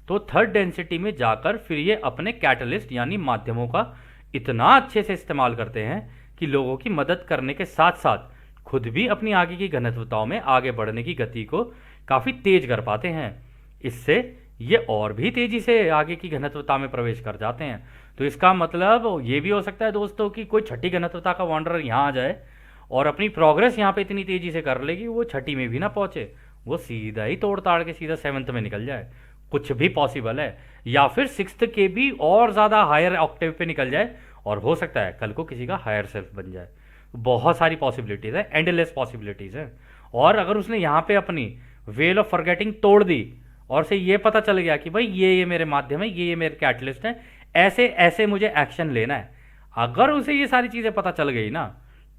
तो थर्ड डेंसिटी में जाकर फिर ये अपने कैटलिस्ट यानी माध्यमों का इतना अच्छे से इस्तेमाल करते हैं कि लोगों की मदद करने के साथ साथ खुद भी अपनी आगे की घनत्वताओं में आगे बढ़ने की गति को काफी तेज कर पाते हैं। इससे ये और भी तेजी से आगे की घनत्वता में प्रवेश कर जाते हैं। तो इसका मतलब ये भी हो सकता है दोस्तों कि कोई छठी घनत्वता का वॉन्डर यहाँ आ जाए और अपनी प्रोग्रेस यहाँ पे इतनी तेजी से कर लेगी वो छठी में भी ना पहुंचे, वो सीधा ही तोड़ ताड़ के सीधा 7th में निकल जाए, कुछ भी पॉसिबल है। या फिर 6th के भी और ज़्यादा हायर ऑक्टेव पे निकल जाए और हो सकता है कल को किसी का हायर सेल्फ बन जाए। बहुत सारी पॉसिबिलिटीज़ है, एंडलेस पॉसिबिलिटीज़ है। और अगर उसने यहाँ पे अपनी वेल ऑफ फॉरगेटिंग तोड़ दी और से ये पता चल गया कि भाई ये मेरे माध्यम है, ये मेरे कैटलिस्ट है, ऐसे ऐसे मुझे एक्शन लेना है, अगर उसे ये सारी चीज़ें पता चल गई ना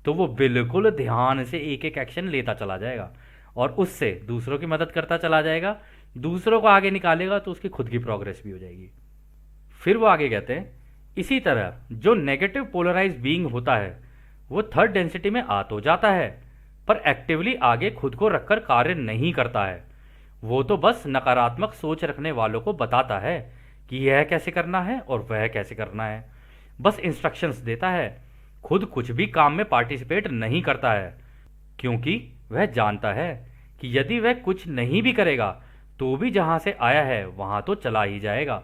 तो वो बिल्कुल ध्यान से एक एक एक्शन लेता चला जाएगा और उससे दूसरों की मदद करता चला जाएगा, दूसरों को आगे निकालेगा तो उसकी खुद की प्रोग्रेस भी हो जाएगी। फिर वो आगे कहते हैं, इसी तरह जो नेगेटिव पोलराइज बीइंग होता है वो थर्ड डेंसिटी में आ तो जाता है पर एक्टिवली आगे खुद को रखकर कार्य नहीं करता है। वो तो बस नकारात्मक सोच रखने वालों को बताता है कि यह कैसे करना है और वह कैसे करना है, बस इंस्ट्रक्शंस देता है। खुद कुछ भी काम में पार्टिसिपेट नहीं करता है, क्योंकि वह जानता है कि यदि वह कुछ नहीं भी करेगा तो भी जहां से आया है वहां तो चला ही जाएगा,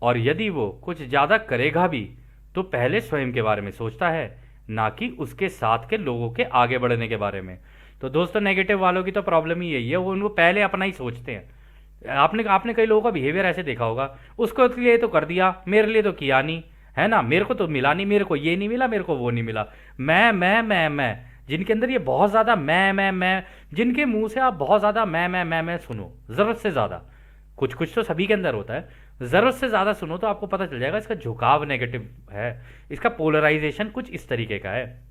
और यदि वो कुछ ज़्यादा करेगा भी तो पहले स्वयं के बारे में सोचता है, ना कि उसके साथ के लोगों के आगे बढ़ने के बारे में। तो दोस्तों, नेगेटिव वालों की तो प्रॉब्लम ही यही है, वो उनको पहले अपना ही सोचते हैं। आपने आपने कई लोगों का बिहेवियर ऐसे देखा होगा, उसको लिए तो कर दिया, मेरे लिए तो किया नहीं, है ना, मेरे को तो मिला नहीं, मेरे को ये नहीं मिला, मेरे को वो नहीं मिला। मैं जिनके अंदर ये बहुत ज़्यादा मैं, जिनके मुंह से आप बहुत ज़्यादा मैं सुनो, ज़रूरत से ज़्यादा, कुछ कुछ तो सभी के अंदर होता है, ज़रूरत से ज़्यादा सुनो तो आपको पता चल जाएगा इसका झुकाव नेगेटिव है, इसका पोलराइजेशन कुछ इस तरीके का है।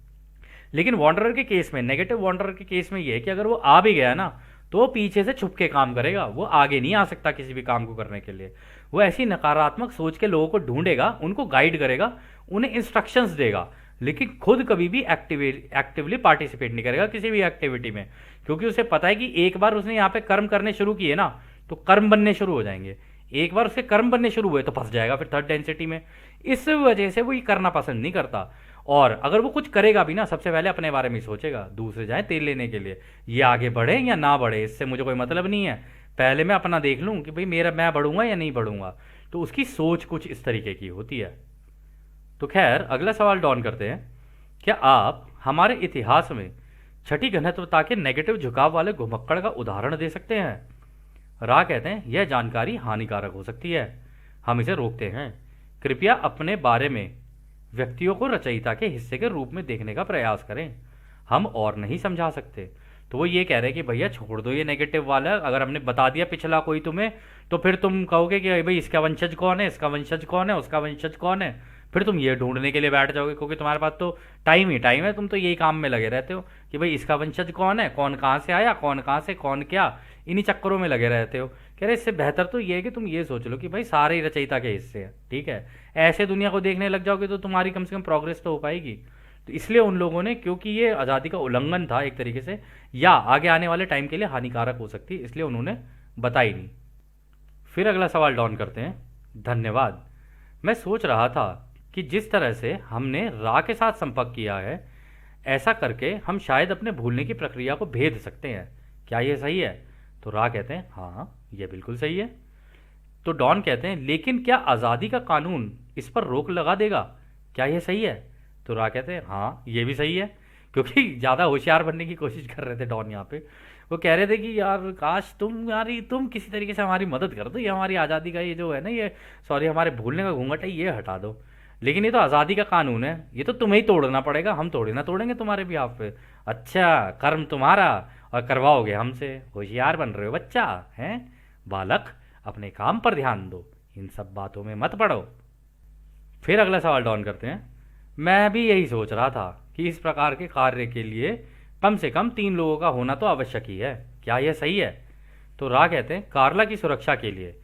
लेकिन वॉन्डरर के केस में, नेगेटिव वॉन्डरर के केस में ये है कि अगर वो आ भी गया ना तो वो पीछे से छुप के काम करेगा, वो आगे नहीं आ सकता किसी भी काम को करने के लिए। वो ऐसी नकारात्मक सोच के लोगों को ढूंढेगा, उनको गाइड करेगा, उन्हें इंस्ट्रक्शंस देगा, लेकिन खुद कभी भी एक्टिवली पार्टिसिपेट नहीं करेगा किसी भी एक्टिविटी में, क्योंकि उसे पता है कि एक बार उसने यहाँ पे कर्म करने शुरू किए ना तो कर्म बनने शुरू हो जाएंगे। एक बार उसके कर्म बनने शुरू हुए तो फंस जाएगा फिर थर्ड डेंसिटी में। इस वजह से वो ये करना पसंद नहीं करता, और अगर वो कुछ करेगा भी ना सबसे पहले अपने बारे में ही सोचेगा, दूसरे जाए तेल लेने के लिए, ये आगे बढ़े या ना बढ़े इससे मुझे कोई मतलब नहीं है, पहले मैं अपना देख लूँ कि भाई मेरा मैं बढ़ूंगा या नहीं बढ़ूंगा। तो उसकी सोच कुछ इस तरीके की होती है। तो खैर, अगला सवाल डॉन करते हैं, क्या आप हमारे इतिहास में छठी घनत्वता के नेगेटिव झुकाव वाले घुमक्कड़ का उदाहरण दे सकते हैं? रा कहते हैं, यह जानकारी हानिकारक हो सकती है, हम इसे रोकते हैं। कृपया अपने बारे में व्यक्तियों को रचयिता के हिस्से के रूप में देखने का प्रयास करें, हम और नहीं समझा सकते। तो वो ये कह रहे हैं कि भैया छोड़ दो ये नेगेटिव वाला, अगर हमने बता दिया पिछला कोई तुम्हें तो फिर तुम कहोगे कि भाई इसका वंशज कौन है, इसका वंशज कौन है, उसका वंशज कौन है, फिर तुम ये ढूंढने के लिए बैठ जाओगे, क्योंकि तुम्हारे पास तो टाइम ही टाइम है, तुम तो यही काम में लगे रहते हो कि भाई इसका वंशज कौन है, कौन कहाँ से आया, कौन कहाँ से, कौन क्या, इन्हीं चक्करों में लगे रहते हो। कह रहे इससे बेहतर तो ये है कि तुम ये सोच लो कि भाई सारे ही रचयिता के हिस्से हैं, ठीक है। ऐसे दुनिया को देखने लग जाओगे तो तुम्हारी कम से कम प्रोग्रेस तो हो पाएगी। तो इसलिए उन लोगों ने, क्योंकि ये आज़ादी का उल्लंघन था एक तरीके से, या आगे आने वाले टाइम के लिए हानिकारक हो सकती है, इसलिए उन्होंने बताई नहीं। फिर अगला सवाल डॉन करते हैं, धन्यवाद, मैं सोच रहा था कि जिस तरह से हमने रा के साथ संपर्क किया है, ऐसा करके हम शायद अपने भूलने की प्रक्रिया को भेद सकते हैं, क्या ये सही है? तो रा कहते हैं, हाँ ये बिल्कुल सही है। तो डॉन कहते हैं, लेकिन क्या आज़ादी का कानून इस पर रोक लगा देगा, क्या ये सही है? तो रा कहते हैं, हाँ ये भी सही है, क्योंकि ज़्यादा होशियार बनने की कोशिश कर रहे थे डॉन यहाँ पे। वो कह रहे थे कि यार काश तुम किसी तरीके से हमारी मदद कर दो, ये हमारी आज़ादी का ये जो है ना, ये सॉरी हमारे भूलने का घूंघट है ये हटा दो, लेकिन ये तो आज़ादी का कानून है, ये तो तुम्हें ही तोड़ना पड़ेगा, हम थोड़ी ना तोड़ेंगे तुम्हारे बिहाफ पे। अच्छा, कर्म तुम्हारा और करवाओगे हमसे, होशियार बन रहे हो बच्चा, हैं बालक, अपने काम पर ध्यान दो, इन सब बातों में मत पड़ो। फिर अगला सवाल डॉन करते हैं, मैं भी यही सोच रहा था कि इस प्रकार के कार्य के लिए कम से कम 3 लोगों का होना तो आवश्यक ही है, क्या यह सही है? तो रा कहते हैं, कार्ला की सुरक्षा के लिए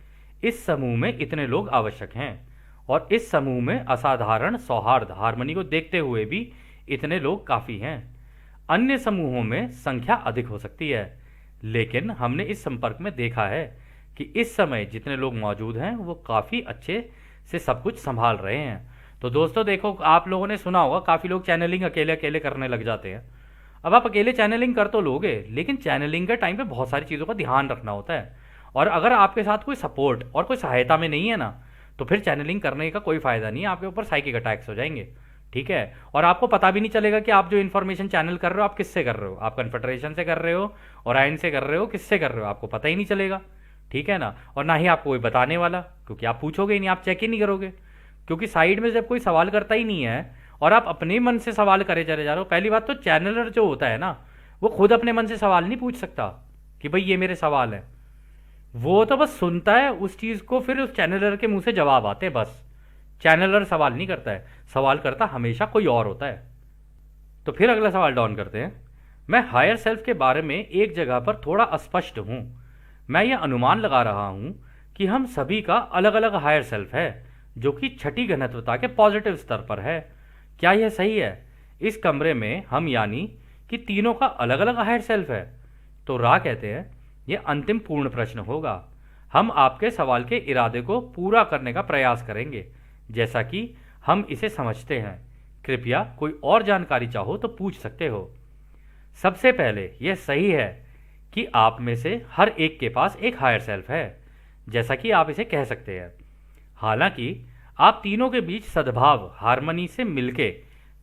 इस समूह में इतने लोग आवश्यक हैं, और इस समूह में असाधारण सौहार्द हार्मनी को देखते हुए भी इतने लोग काफ़ी हैं। अन्य समूहों में संख्या अधिक हो सकती है, लेकिन हमने इस संपर्क में देखा है कि इस समय जितने लोग मौजूद हैं वो काफ़ी अच्छे से सब कुछ संभाल रहे हैं। तो दोस्तों देखो, आप लोगों ने सुना होगा काफ़ी लोग चैनलिंग अकेले अकेले करने लग जाते हैं। अब आप अकेले चैनलिंग कर तो लोगे, लेकिन चैनलिंग के टाइम पे बहुत सारी चीज़ों का ध्यान रखना होता है, और अगर आपके साथ कोई सपोर्ट और कोई सहायता में नहीं है ना, तो फिर चैनलिंग करने का कोई फ़ायदा नहीं है, आपके ऊपर साइकिक अटैक्स हो जाएंगे, ठीक है। और आपको पता भी नहीं चलेगा कि आप जो इन्फॉर्मेशन चैनल कर रहे हो आप किससे कर रहे हो, आप कन्फेडरेशन से कर रहे हो, ओरायन से कर रहे हो, किससे कर रहे हो, आपको पता ही नहीं चलेगा, ठीक है ना। और ना ही आपको कोई बताने वाला, क्योंकि आप पूछोगे ही नहीं, आप चेक ही नहीं करोगे, क्योंकि साइड में जब कोई सवाल करता ही नहीं है और आप अपने मन से सवाल करे चले जा रहे हो। पहली बात तो चैनलर जो होता है ना, वो खुद अपने मन से सवाल नहीं पूछ सकता कि भाई ये मेरे सवाल है, वो तो बस सुनता है उस चीज़ को, फिर उस चैनलर के मुंह से जवाब आते हैं बस। चैनलर सवाल नहीं करता है, सवाल करता हमेशा कोई और होता है। तो फिर अगला सवाल डॉन करते हैं, मैं हायर सेल्फ के बारे में एक जगह पर थोड़ा अस्पष्ट हूँ, मैं यह अनुमान लगा रहा हूँ कि हम सभी का अलग अलग हायर सेल्फ है जो कि छठी घनत्वता के पॉजिटिव स्तर पर है, क्या यह सही है? इस कमरे में हम यानी कि तीनों का अलग अलग हायर सेल्फ है? तो रा कहते हैं, यह अंतिम पूर्ण प्रश्न होगा, हम आपके सवाल के इरादे को पूरा करने का प्रयास करेंगे जैसा कि हम इसे समझते हैं। कृपया कोई और जानकारी चाहो तो पूछ सकते हो। सबसे पहले यह सही है कि आप में से हर एक के पास एक हायर सेल्फ है, जैसा कि आप इसे कह सकते हैं। हालांकि आप तीनों के बीच सद्भाव हार्मनी से मिलके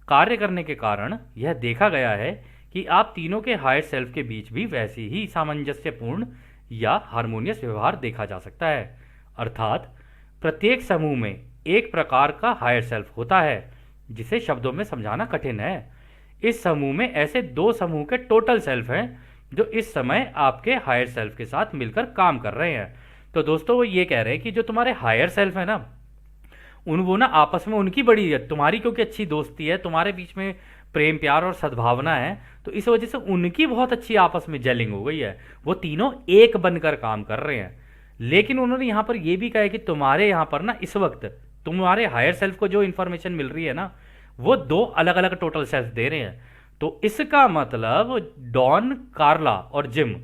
कार्य करने के कारण यह देखा गया है कि आप तीनों के हायर सेल्फ के बीच भी वैसी ही सामंजस्यपूर्ण या हार्मोनियस व्यवहार देखा जा सकता है। अर्थात प्रत्येक समूह में एक प्रकार का हायर सेल्फ होता है जिसे शब्दों में समझाना कठिन है। इस समूह में ऐसे दो समूह के टोटल सेल्फ हैं जो इस समय आपके हायर सेल्फ के साथ मिलकर काम कर रहे हैं। तो दोस्तों वो ये कह रहे हैं कि जो तुम्हारे हायर सेल्फ है ना, वो ना आपस में उनकी बड़ी तुम्हारी क्योंकि अच्छी दोस्ती है, तुम्हारे बीच में प्रेम प्यार और सद्भावना है, तो इस वजह से उनकी बहुत अच्छी आपस में जेलिंग हो गई है। वो तीनों एक बनकर काम कर रहे हैं। लेकिन उन्होंने यहाँ पर यह भी कहा है कि तुम्हारे यहाँ पर ना इस वक्त तुम्हारे हायर सेल्फ को जो इंफॉर्मेशन मिल रही है ना, वो दो अलग अलग टोटल सेल्फ दे रहे हैं। तो इसका मतलब डॉन, कार्ला और जिम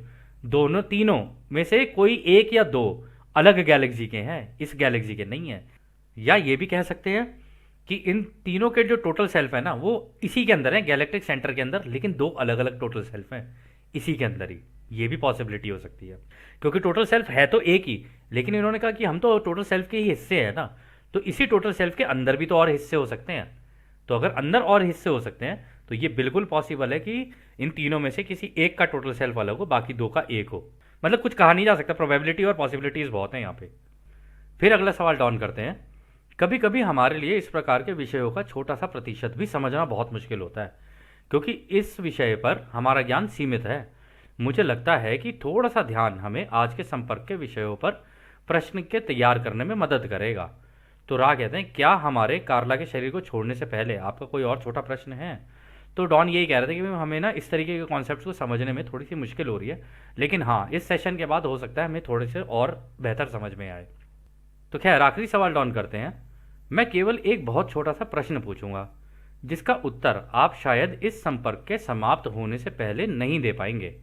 दोनों तीनों में से कोई एक या दो अलग गैलेक्सी के हैं, इस गैलेक्सी के नहीं है। या ये भी कह सकते हैं कि इन तीनों के जो टोटल सेल्फ है ना वो इसी के अंदर है, गैलेक्टिक सेंटर के अंदर, लेकिन दो अलग अलग टोटल सेल्फ हैं इसी के अंदर ही। ये भी पॉसिबिलिटी हो सकती है क्योंकि टोटल सेल्फ है तो एक ही, लेकिन इन्होंने कहा कि हम तो टोटल सेल्फ के ही हिस्से हैं ना, तो इसी टोटल सेल्फ के अंदर भी तो और हिस्से हो सकते हैं। तो अगर अंदर और हिस्से हो सकते हैं तो ये बिल्कुल पॉसिबल है कि इन तीनों में से किसी एक का टोटल सेल्फ अलग हो, बाकी दो का एक हो। मतलब कुछ कहा नहीं जा सकता, प्रोबेबिलिटी और पॉसिबिलिटीज बहुत हैं यहाँ पे। फिर अगला सवाल डाउन करते हैं। कभी कभी हमारे लिए इस प्रकार के विषयों का छोटा सा प्रतिशत भी समझना बहुत मुश्किल होता है क्योंकि इस विषय पर हमारा ज्ञान सीमित है। मुझे लगता है कि थोड़ा सा ध्यान हमें आज के संपर्क के विषयों पर प्रश्न के तैयार करने में मदद करेगा। तो रा कहते हैं, क्या हमारे कार्ला के शरीर को छोड़ने से पहले आपका कोई और छोटा प्रश्न है? तो डॉन यही कह रहे थे कि हमें ना इस तरीके के कॉन्सेप्ट को समझने में थोड़ी सी मुश्किल हो रही है, लेकिन हाँ इस सेशन के बाद हो सकता है हमें थोड़े से और बेहतर समझ में आए। तो खैर आखिरी सवाल डाउन करते हैं। मैं केवल एक बहुत छोटा सा प्रश्न पूछूंगा जिसका उत्तर आप शायद इस संपर्क के समाप्त होने से पहले नहीं दे पाएंगे।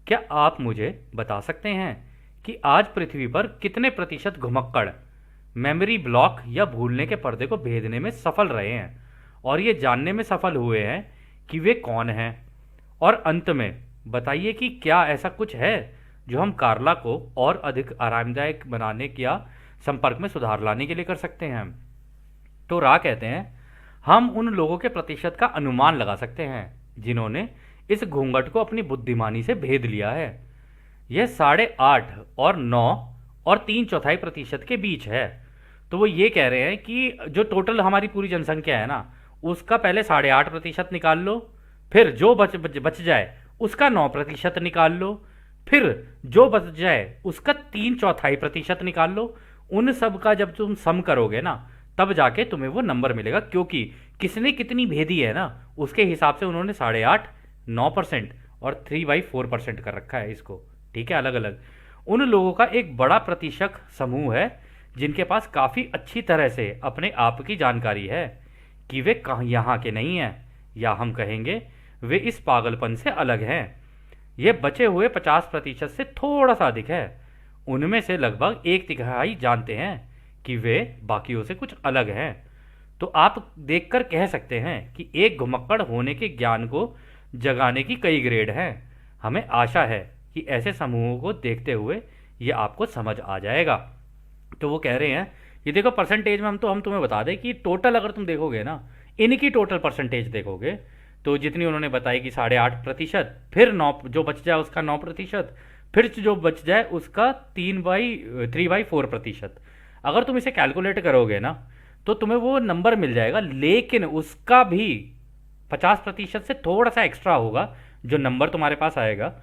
क्या आप मुझे बता सकते हैं कि आज पृथ्वी पर कितने प्रतिशत घुमक्कड़ मेमोरी ब्लॉक या भूलने के पर्दे को भेदने में सफल रहे हैं और ये जानने में सफल हुए हैं कि वे कौन हैं? और अंत में बताइए कि क्या ऐसा कुछ है जो हम कार्ला को और अधिक आरामदायक बनाने या संपर्क में सुधार लाने के लिए कर सकते हैं? तो रा कहते हैं, हम उन लोगों के प्रतिशत का अनुमान लगा सकते हैं जिन्होंने इस घूंघट को अपनी बुद्धिमानी से भेद लिया है। यह 8.5 और 9 और 3/4% के बीच है। तो वो ये कह रहे हैं कि जो टोटल हमारी पूरी जनसंख्या है ना, उसका पहले 8.5% निकाल लो, फिर जो बच जाए उसका 9% निकाल लो, फिर जो बच जाए उसका 3/4% निकाल लो। उन सब का जब तुम सम करोगे ना तब जाके तुम्हें वो नंबर मिलेगा, क्योंकि किसने कितनी भेदी है ना उसके हिसाब से उन्होंने 8.5, 9% और 3/4% कर रखा है इसको। ठीक है, अलग अलग उन लोगों का एक बड़ा प्रतिशत समूह है जिनके पास काफ़ी अच्छी तरह से अपने आप की जानकारी है कि वे कहाँ यहाँ के नहीं हैं, या हम कहेंगे वे इस पागलपन से अलग हैं। ये बचे हुए 50% से थोड़ा सा अधिक है। उनमें से लगभग 1/3 जानते हैं कि वे बाकियों से कुछ अलग हैं। तो आप देखकर कह सकते हैं कि एक घुमक्कड़ होने के ज्ञान को जगाने की कई ग्रेड हैं। हमें आशा है कि ऐसे समूहों को देखते हुए ये आपको समझ आ जाएगा। तो वो कह रहे हैं, ये देखो परसेंटेज में हम तुम्हें बता दें कि टोटल अगर तुम देखोगे ना, इनकी टोटल परसेंटेज देखोगे तो जितनी उन्होंने बताई कि 8.5%, फिर 9 जो बच जाए उसका 9%, फिर जो बच जाए उसका 3/4%। अगर तुम इसे कैलकुलेट करोगे ना तो तुम्हें वो नंबर मिल जाएगा, लेकिन उसका भी 50% से थोड़ा सा एक्स्ट्रा होगा। जो नंबर तुम्हारे पास आएगा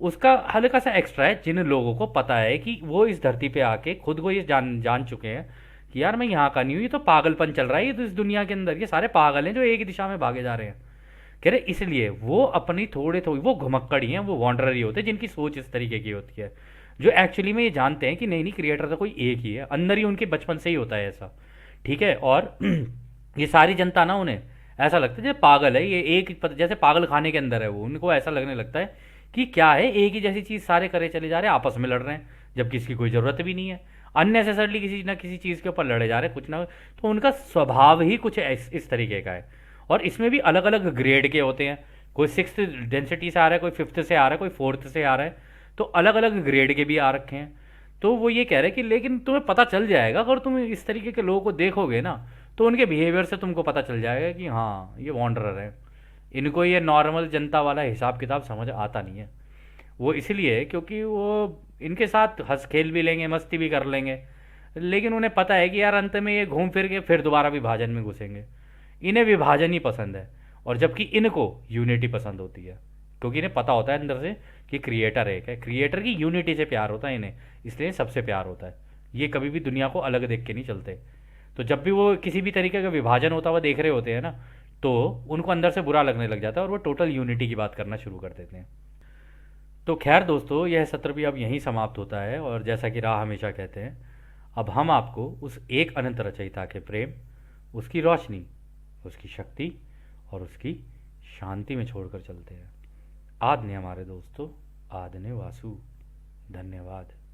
उसका हल्का सा एक्स्ट्रा है जिन लोगों को पता है कि वो इस धरती पे आके खुद को ये जान चुके हैं कि यार मैं यहाँ का नहीं हूँ, ये तो पागलपन चल रहा है, ये तो इस दुनिया के अंदर ये सारे पागल हैं जो एक ही दिशा में भागे जा रहे हैं। कह रहे इसलिए वो अपनी थोड़े वो घुमक्कड़ी हैं, वो वॉन्डरर ही होते हैं जिनकी सोच इस तरीके की होती है, जो एक्चुअली में ये जानते हैं कि नहीं क्रिएटर तो कोई एक ही है, अंदर ही उनके बचपन से ही होता है ऐसा। ठीक है, और ये सारी जनता ना उन्हें ऐसा लगता है जैसे पागल है, ये एक जैसे पागल खाने के अंदर है वो, उनको ऐसा लगने लगता है कि क्या है एक ही जैसी चीज़ सारे करे चले जा रहे हैं, आपस में लड़ रहे हैं। जबकि इसकी कोई ज़रूरत भी नहीं है। अननेसेसरली किसी ना किसी चीज़ के ऊपर लड़े जा रहे हैं, कुछ ना। तो उनका स्वभाव ही कुछ इस तरीके का है। और इसमें भी अलग अलग ग्रेड के होते हैं। कोई 6th डेंसिटी से आ रहा है, कोई 5th से आ रहा है, कोई 4th से आ रहा है। तो अलग अलग ग्रेड के भी आ रखे हैं। तो वो ये कह रहे हैं कि लेकिन तुम्हें पता चल जाएगा अगर तुम इस तरीके के लोगों को देखोगे ना, तो उनके बिहेवियर से तुमको पता चल जाएगा कि हाँ ये वॉन्डरर है। इनको ये नॉर्मल जनता वाला हिसाब किताब समझ आता नहीं है। वो इसलिए क्योंकि वो इनके साथ हंस खेल भी लेंगे, मस्ती भी कर लेंगे, लेकिन उन्हें पता है कि यार अंत में ये घूम फिर के फिर दोबारा विभाजन में घुसेंगे। इन्हें विभाजन ही पसंद है। और जबकि इनको यूनिटी पसंद होती है, क्योंकि इन्हें पता होता है अंदर से कि क्रिएटर एक है, क्रिएटर की यूनिटी से प्यार होता है इन्हें, इसलिए सबसे प्यार होता है। ये कभी भी दुनिया को अलग देख के नहीं चलते। तो जब भी वो किसी भी तरीके का विभाजन होता हुआ देख रहे होते हैं ना, तो उनको अंदर से बुरा लगने लग जाता है और वो टोटल यूनिटी की बात करना शुरू कर देते हैं। तो खैर दोस्तों, यह सत्र भी अब यहीं समाप्त होता है। और जैसा कि राह हमेशा कहते हैं, अब हम आपको उस एक अनंत रचयिता के प्रेम, उसकी रोशनी, उसकी शक्ति और उसकी शांति में छोड़कर चलते हैं। आदने हमारे दोस्तों, आदने वासु। धन्यवाद।